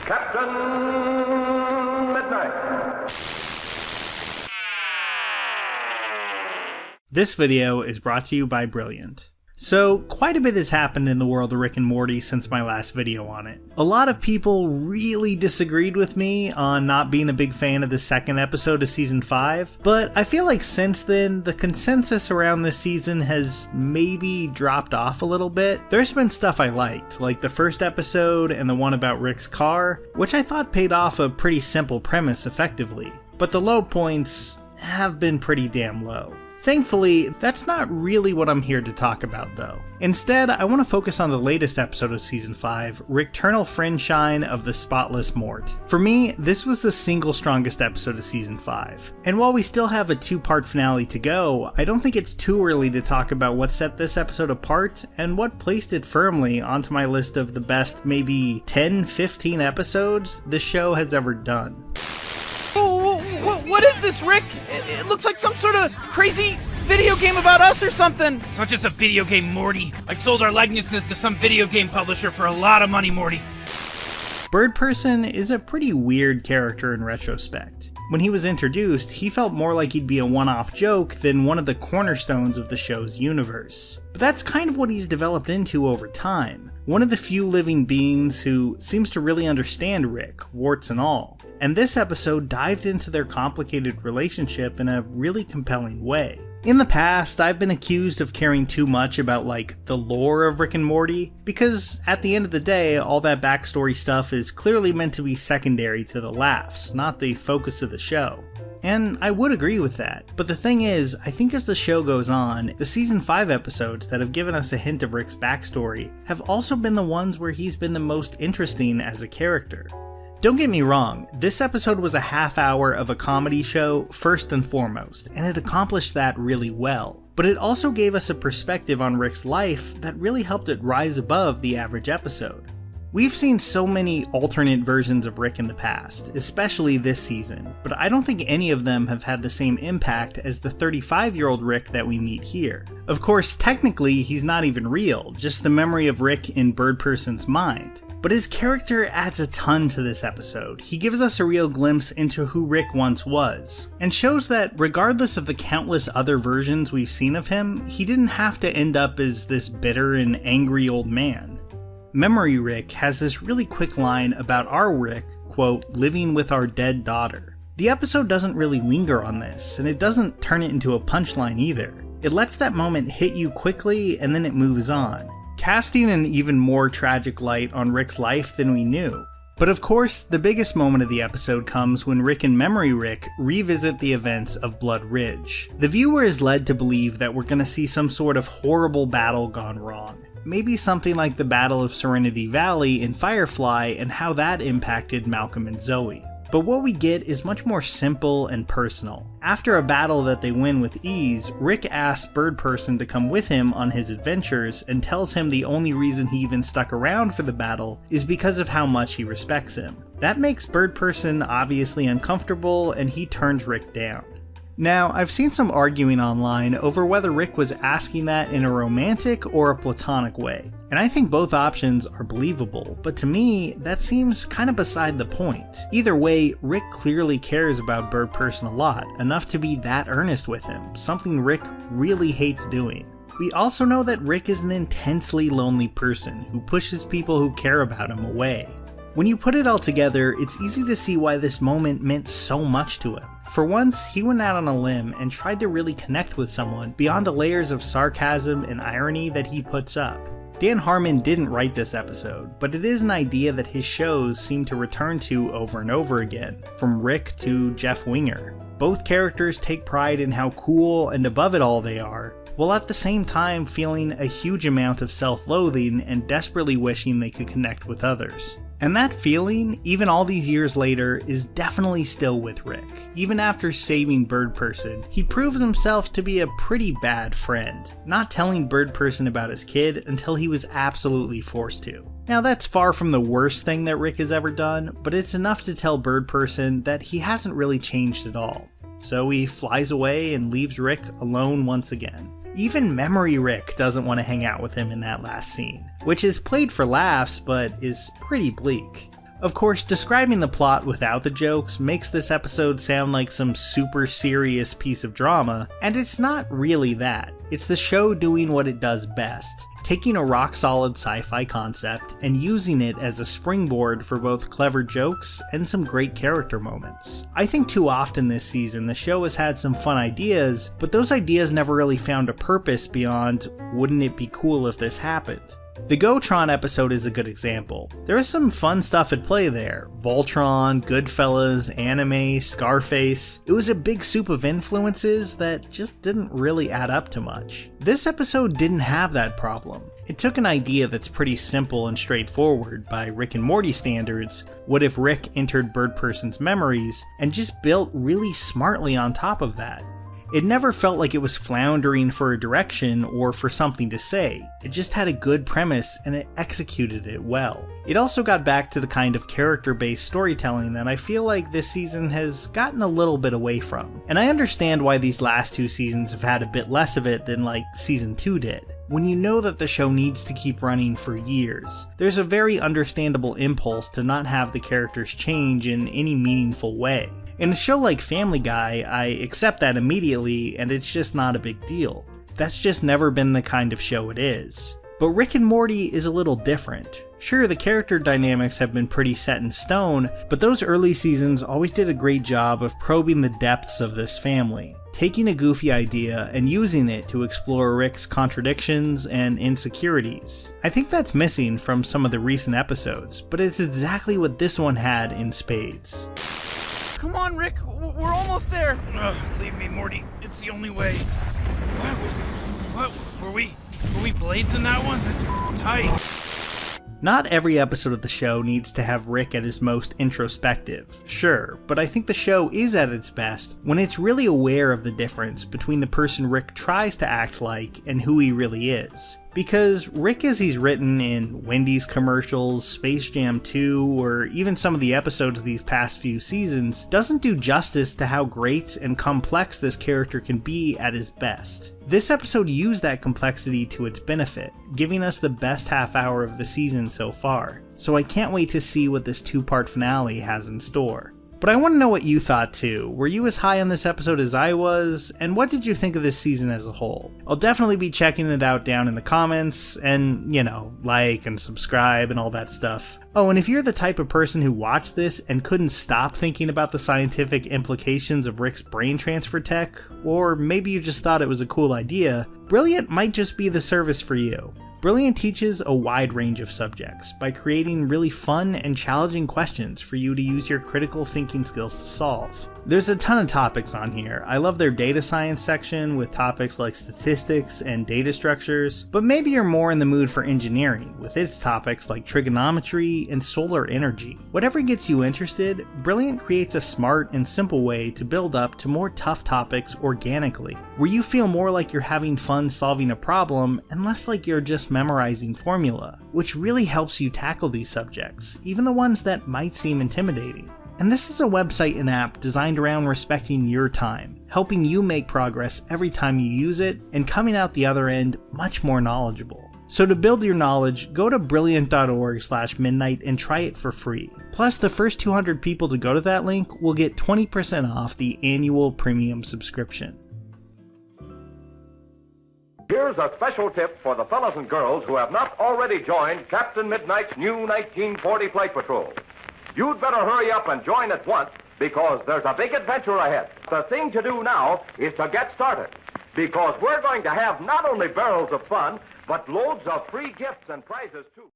Captain Midnight. This video is brought to you by Brilliant. So, quite a bit has happened in the world of Rick and Morty since my last video on it. A lot of people really disagreed with me on not being a big fan of the second episode of Season 5, but I feel like since then, the consensus around this season has maybe dropped off a little bit. There's been stuff I liked, like the first episode and the one about Rick's car, which I thought paid off a pretty simple premise effectively, but the low points have been pretty damn low. Thankfully, that's not really what I'm here to talk about though. Instead, I want to focus on the latest episode of Season 5, Rickternal Friendshine of the Spotless Mort. For me, this was the single strongest episode of Season 5. And while we still have a two-part finale to go, I don't think it's too early to talk about what set this episode apart and what placed it firmly onto my list of the best maybe 10-15 episodes the show has ever done. What is this, Rick? It looks like some sort of crazy video game about us or something. It's not just a video game, Morty. I sold our likenesses to some video game publisher for a lot of money, Morty. Bird Person is a pretty weird character in retrospect. When he was introduced, he felt more like he'd be a one-off joke than one of the cornerstones of the show's universe. But that's kind of what he's developed into over time. One of the few living beings who seems to really understand Rick, warts and all. And this episode dived into their complicated relationship in a really compelling way. In the past, I've been accused of caring too much about the lore of Rick and Morty, because at the end of the day, all that backstory stuff is clearly meant to be secondary to the laughs, not the focus of the show. And I would agree with that, but the thing is, I think as the show goes on, the Season 5 episodes that have given us a hint of Rick's backstory have also been the ones where he's been the most interesting as a character. Don't get me wrong, this episode was a half hour of a comedy show first and foremost, and it accomplished that really well. But it also gave us a perspective on Rick's life that really helped it rise above the average episode. We've seen so many alternate versions of Rick in the past, especially this season, but I don't think any of them have had the same impact as the 35-year-old Rick that we meet here. Of course, technically, he's not even real, just the memory of Rick in Bird Person's mind. But his character adds a ton to this episode. He gives us a real glimpse into who Rick once was, and shows that regardless of the countless other versions we've seen of him, he didn't have to end up as this bitter and angry old man. Memory Rick has this really quick line about our Rick, quote, living with our dead daughter. The episode doesn't really linger on this, and it doesn't turn it into a punchline either. It lets that moment hit you quickly and then it moves on, casting an even more tragic light on Rick's life than we knew. But of course, the biggest moment of the episode comes when Rick and Memory Rick revisit the events of Blood Ridge. The viewer is led to believe that we're going to see some sort of horrible battle gone wrong. Maybe something like the Battle of Serenity Valley in Firefly and how that impacted Malcolm and Zoe. But what we get is much more simple and personal. After a battle that they win with ease, Rick asks Bird Person to come with him on his adventures and tells him the only reason he even stuck around for the battle is because of how much he respects him. That makes Bird Person obviously uncomfortable and he turns Rick down. Now, I've seen some arguing online over whether Rick was asking that in a romantic or a platonic way, and I think both options are believable, but to me, that seems kind of beside the point. Either way, Rick clearly cares about Bird Person a lot, enough to be that earnest with him, something Rick really hates doing. We also know that Rick is an intensely lonely person who pushes people who care about him away. When you put it all together, it's easy to see why this moment meant so much to him. For once, he went out on a limb and tried to really connect with someone beyond the layers of sarcasm and irony that he puts up. Dan Harmon didn't write this episode, but it is an idea that his shows seem to return to over and over again, from Rick to Jeff Winger. Both characters take pride in how cool and above it all they are, while at the same time feeling a huge amount of self-loathing and desperately wishing they could connect with others. And that feeling, even all these years later, is definitely still with Rick. Even after saving Bird Person, he proves himself to be a pretty bad friend, not telling Bird Person about his kid until he was absolutely forced to. Now that's far from the worst thing that Rick has ever done, but it's enough to tell Bird Person that he hasn't really changed at all. So he flies away and leaves Rick alone once again. Even Memory Rick doesn't want to hang out with him in that last scene, which is played for laughs but is pretty bleak. Of course, describing the plot without the jokes makes this episode sound like some super serious piece of drama, and it's not really that. It's the show doing what it does best, taking a rock-solid sci-fi concept and using it as a springboard for both clever jokes and some great character moments. I think too often this season the show has had some fun ideas, but those ideas never really found a purpose beyond, wouldn't it be cool if this happened? The Gotron episode is a good example. There is some fun stuff at play there. Voltron, Goodfellas, anime, Scarface. It was a big soup of influences that just didn't really add up to much. This episode didn't have that problem. It took an idea that's pretty simple and straightforward by Rick and Morty standards, what if Rick entered Bird Person's memories, and just built really smartly on top of that. It never felt like it was floundering for a direction or for something to say. It just had a good premise and it executed it well. It also got back to the kind of character-based storytelling that I feel like this season has gotten a little bit away from. And I understand why these last two seasons have had a bit less of it than like season 2 did. When you know that the show needs to keep running for years, there's a very understandable impulse to not have the characters change in any meaningful way. In a show like Family Guy, I accept that immediately and it's just not a big deal. That's just never been the kind of show it is. But Rick and Morty is a little different. Sure, the character dynamics have been pretty set in stone, but those early seasons always did a great job of probing the depths of this family, taking a goofy idea and using it to explore Rick's contradictions and insecurities. I think that's missing from some of the recent episodes, but it's exactly what this one had in spades. Come on, Rick, we're almost there. Leave me, Morty. It's the only way. What? Were we blades in that one? That's tight. Not every episode of the show needs to have Rick at his most introspective, sure, but I think the show is at its best when it's really aware of the difference between the person Rick tries to act like and who he really is. Because Rick as he's written in Wendy's commercials, Space Jam 2, or even some of the episodes these past few seasons, doesn't do justice to how great and complex this character can be at his best. This episode used that complexity to its benefit, giving us the best half hour of the season so far. So I can't wait to see what this two-part finale has in store. But I want to know what you thought too. Were you as high on this episode as I was? And what did you think of this season as a whole? I'll definitely be checking it out down in the comments and, like and subscribe and all that stuff. Oh, and if you're the type of person who watched this and couldn't stop thinking about the scientific implications of Rick's brain transfer tech, or maybe you just thought it was a cool idea, Brilliant might just be the service for you. Brilliant teaches a wide range of subjects by creating really fun and challenging questions for you to use your critical thinking skills to solve. There's a ton of topics on here. I love their data science section with topics like statistics and data structures, but maybe you're more in the mood for engineering with its topics like trigonometry and solar energy. Whatever gets you interested, Brilliant creates a smart and simple way to build up to more tough topics organically, where you feel more like you're having fun solving a problem and less like you're just memorizing formula, which really helps you tackle these subjects, even the ones that might seem intimidating. And this is a website and app designed around respecting your time, helping you make progress every time you use it, and coming out the other end much more knowledgeable. So to build your knowledge, go to brilliant.org/midnight and try it for free. Plus, the first 200 people to go to that link will get 20% off the annual premium subscription. Here's a special tip for the fellas and girls who have not already joined Captain Midnight's new 1940 Flight Patrol. You'd better hurry up and join at once because there's a big adventure ahead. The thing to do now is to get started because we're going to have not only barrels of fun, but loads of free gifts and prizes too.